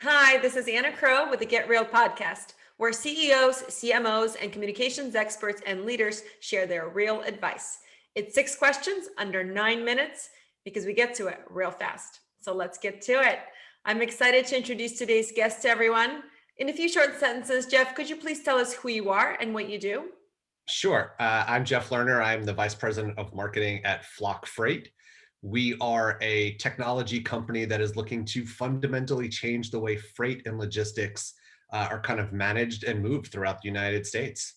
Hi, this is Anna Crowe with the Get Real podcast, where CEOs, CMOs, and communications experts and leaders share their real advice. It's 6 questions under 9 minutes because we get to it real fast. So let's get to it. I'm excited to introduce today's guest to everyone. In a few short sentences, Jeff, could you please tell us who you are and what you do? Sure. I'm Jeff Lerner. I'm the Vice President of Marketing at Flock Freight. We are a technology company that is looking to fundamentally change the way freight and logistics are kind of managed and moved throughout the United States.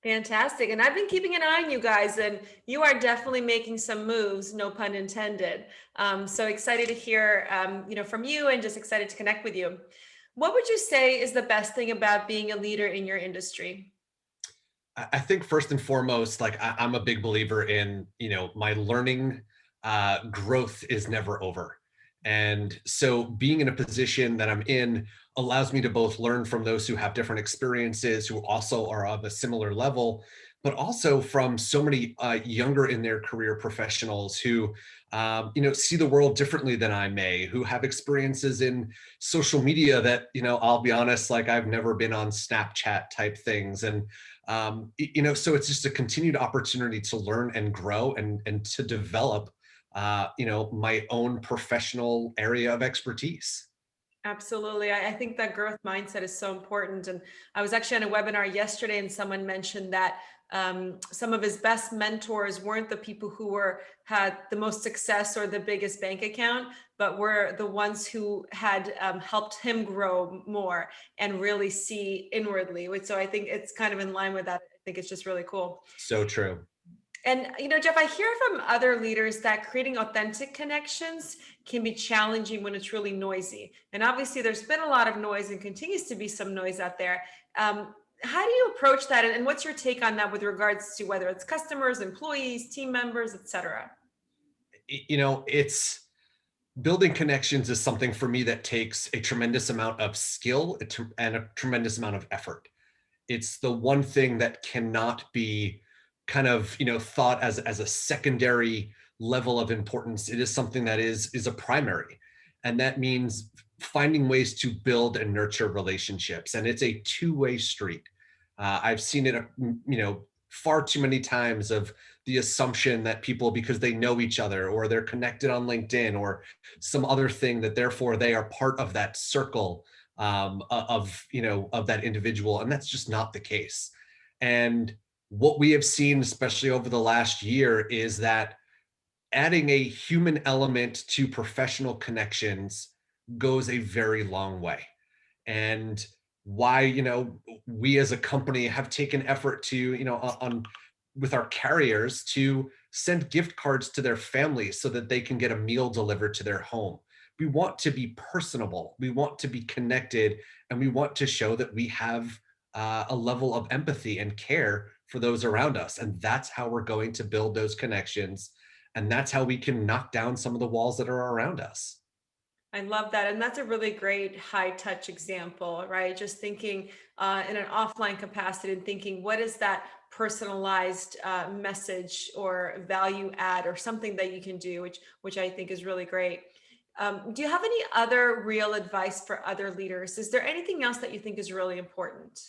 Fantastic. And I've been keeping an eye on you guys, and you are definitely making some moves, no pun intended. So excited to hear, from you, and just excited to connect with you. What would you say is the best thing about being a leader in your industry? I think first and foremost, I'm a big believer in, my learning growth is never over. And so being in a position that I'm in allows me to both learn from those who have different experiences, who also are of a similar level, but also from so many younger in their career professionals who, see the world differently than I may, who have experiences in social media that, I'll be honest, like I've never been on Snapchat type things. And so it's just a continued opportunity to learn and grow and to develop my own professional area of expertise. Absolutely. I think that growth mindset is so important. And I was actually on a webinar yesterday, and someone mentioned that some of his best mentors weren't the people who had the most success or the biggest bank account, but were the ones who had helped him grow more and really see inwardly. So I think it's kind of in line with that. I think it's just really cool. So true. And, Jeff, I hear from other leaders that creating authentic connections can be challenging when it's really noisy. And obviously, there's been a lot of noise and continues to be some noise out there. How do you approach that? And what's your take on that with regards to whether it's customers, employees, team members, et cetera? It's building connections is something for me that takes a tremendous amount of skill and a tremendous amount of effort. It's the one thing that cannot be kind of thought as a secondary level of importance. It is something that is a primary, and that means finding ways to build and nurture relationships, and it's a two-way street. I've seen it far too many times of the assumption that people, because they know each other or they're connected on LinkedIn or some other thing, that therefore they are part of that circle of that individual, and that's just not the case. And what we have seen, especially over the last year, is that adding a human element to professional connections goes a very long way. And why we as a company have taken effort to on with our carriers to send gift cards to their families so that they can get a meal delivered to their home. We want to be personable, we want to be connected, and we want to show that we have a level of empathy and care for those around us. And that's how we're going to build those connections, and that's how we can knock down some of the walls that are around us. I love that. And that's a really great high touch example, right? Just thinking in an offline capacity and thinking, what is that personalized message or value add or something that you can do, which I think is really great. Do you have any other real advice for other leaders? Is there anything else that you think is really important?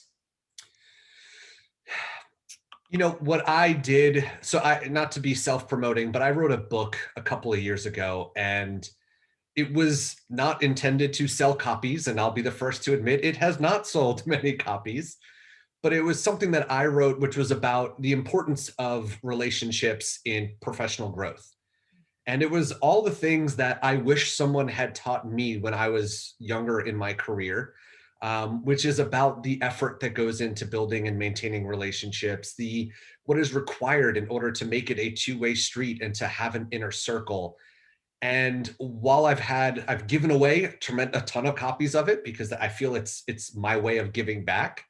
What I did, so I, not to be self-promoting, but I wrote a book a couple of years ago, and it was not intended to sell copies, and I'll be the first to admit it has not sold many copies. But it was something that I wrote, which was about the importance of relationships in professional growth. And it was all the things that I wish someone had taught me when I was younger in my career, which is about the effort that goes into building and maintaining relationships, the what is required in order to make it a two-way street and to have an inner circle. And while I've given away a ton of copies of it because I feel it's my way of giving back.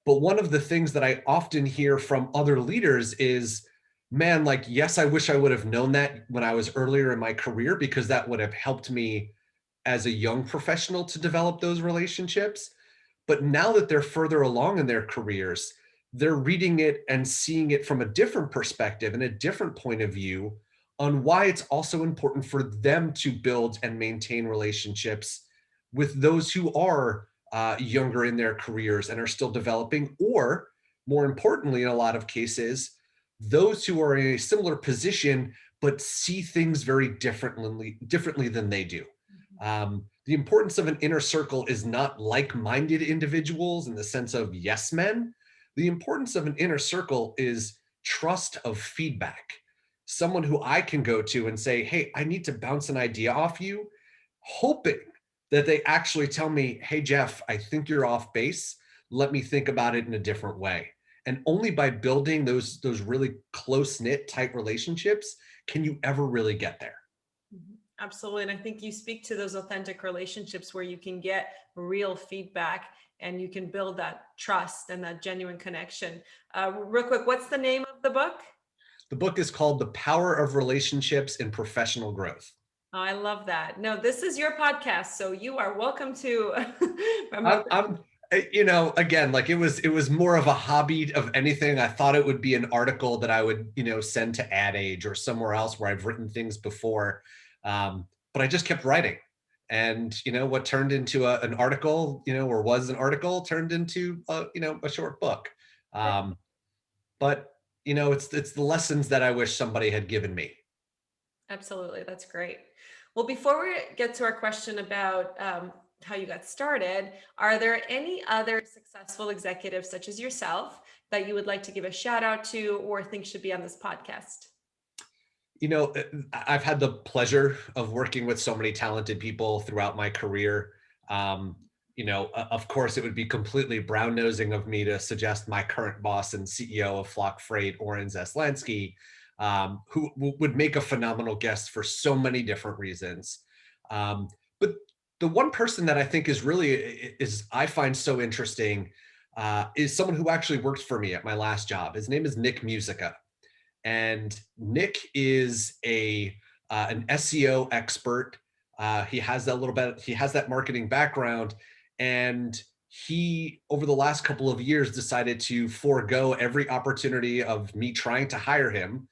But one of the things that I often hear from other leaders is, man, like, yes, I wish I would have known that when I was earlier in my career, because that would have helped me as a young professional to develop those relationships. But now that they're further along in their careers, they're reading it and seeing it from a different perspective and a different point of view on why it's also important for them to build and maintain relationships with those who are younger in their careers and are still developing, or more importantly, in a lot of cases, those who are in a similar position but see things very differently than they do. The importance of an inner circle is not like-minded individuals in the sense of yes men. The importance of an inner circle is trust of feedback. Someone who I can go to and say, hey, I need to bounce an idea off you, hoping that they actually tell me, hey, Jeff, I think you're off base. Let me think about it in a different way. And only by building those really close-knit, tight relationships can you ever really get there. Absolutely. And I think you speak to those authentic relationships where you can get real feedback and you can build that trust and that genuine connection. Real quick, what's the name of the book? The book is called The Power of Relationships in Professional Growth. Oh, I love that. No, this is your podcast, so you are welcome to promote. I'm again, like it was more of a hobby of anything. I thought it would be an article that I would, send to Ad Age or somewhere else where I've written things before. But I just kept writing. And, what turned into an article, or was an article turned into, a short book. But, it's the lessons that I wish somebody had given me. Absolutely. That's great. Well, before we get to our question about how you got started, are there any other successful executives such as yourself that you would like to give a shout out to or think should be on this podcast? I've had the pleasure of working with so many talented people throughout my career. Of course, it would be completely brown nosing of me to suggest my current boss and CEO of Flock Freight, Oren Zeslansky, who would make a phenomenal guest for so many different reasons. But the one person that I think is I find so interesting is someone who actually worked for me at my last job. His name is Nick Musica. And Nick is an SEO expert. He has that marketing background, and he, over the last couple of years, decided to forego every opportunity of me trying to hire him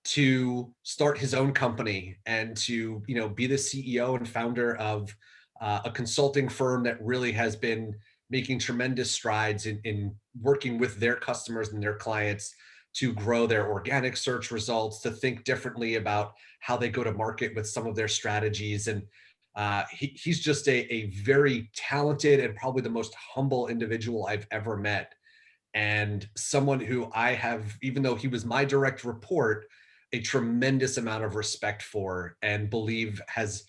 to start his own company and to, be the CEO and founder of a consulting firm that really has been making tremendous strides in working with their customers and their clients to grow their organic search results, to think differently about how they go to market with some of their strategies. And he's just a very talented and probably the most humble individual I've ever met. And someone who I have, even though he was my direct report, a tremendous amount of respect for and believe has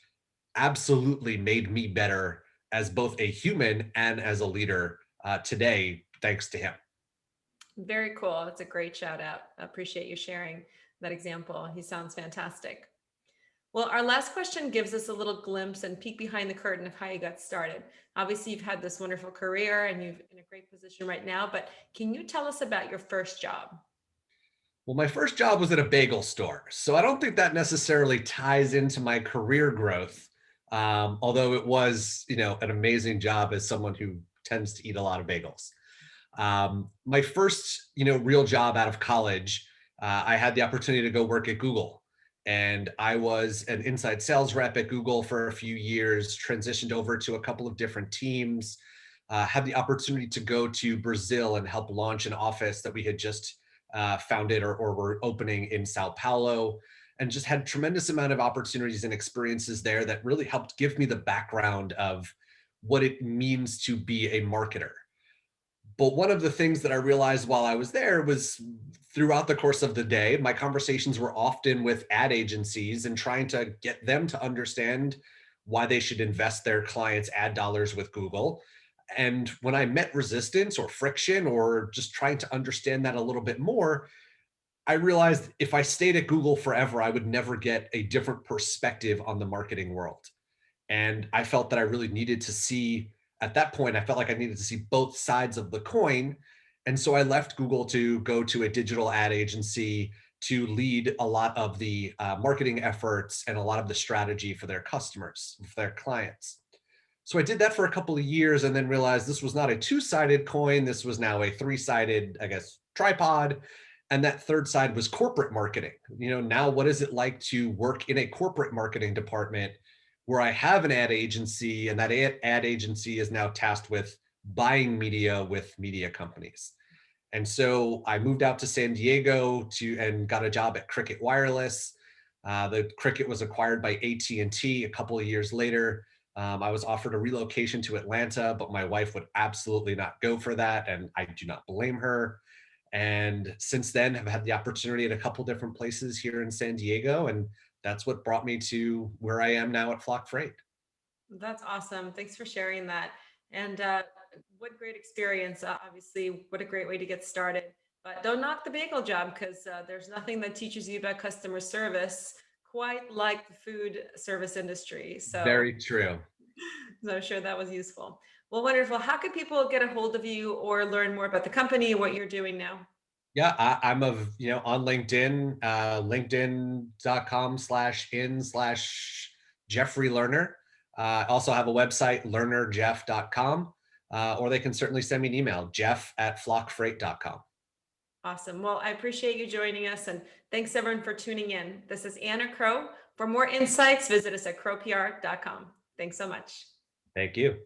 absolutely made me better as both a human and as a leader today, thanks to him. Very cool. It's a great shout out. I appreciate you sharing that example. He sounds fantastic. Well, our last question gives us a little glimpse and peek behind the curtain of how you got started. Obviously, you've had this wonderful career and you're in a great position right now, but can you tell us about your first job? Well, my first job was at a bagel store. So I don't think that necessarily ties into my career growth. Although it was, an amazing job as someone who tends to eat a lot of bagels. My first, real job out of college, I had the opportunity to go work at Google. And I was an inside sales rep at Google for a few years, transitioned over to a couple of different teams, had the opportunity to go to Brazil and help launch an office that we had just founded or were opening in Sao Paulo, and just had tremendous amount of opportunities and experiences there that really helped give me the background of what it means to be a marketer. But one of the things that I realized while I was there was throughout the course of the day, my conversations were often with ad agencies and trying to get them to understand why they should invest their clients' ad dollars with Google. And when I met resistance or friction or just trying to understand that a little bit more, I realized if I stayed at Google forever, I would never get a different perspective on the marketing world. And I felt that I really needed to see, at that point, I felt like I needed to see both sides of the coin. And so I left Google to go to a digital ad agency to lead a lot of the marketing efforts and a lot of the strategy for their customers, for their clients. So I did that for a couple of years and then realized this was not a two-sided coin. This was now a three-sided, I guess, tripod. And that third side was corporate marketing. Now what is it like to work in a corporate marketing department where I have an ad agency, and that ad agency is now tasked with buying media with media companies. And so I moved out to San Diego to and got a job at Cricket Wireless. The Cricket was acquired by AT&T a couple of years later. I was offered a relocation to Atlanta, but my wife would absolutely not go for that, and I do not blame her. And since then, have had the opportunity at a couple different places here in San Diego, and that's what brought me to where I am now at Flock Freight. That's awesome. Thanks for sharing that. And what great experience. Obviously, what a great way to get started. But don't knock the bagel job, because there's nothing that teaches you about customer service quite like the food service industry. So, Very true. so I'm sure that was useful. Well, wonderful. How can people get a hold of you or learn more about the company and what you're doing now? Yeah, I'm on LinkedIn, linkedin.com/in/Jeffrey Lerner. I also have a website, lernerjeff.com, or they can certainly send me an email, jeff@flockfreight.com. Awesome. Well, I appreciate you joining us, and thanks everyone for tuning in. This is Anna Crowe. For more insights, visit us at crowepr.com. Thanks so much. Thank you.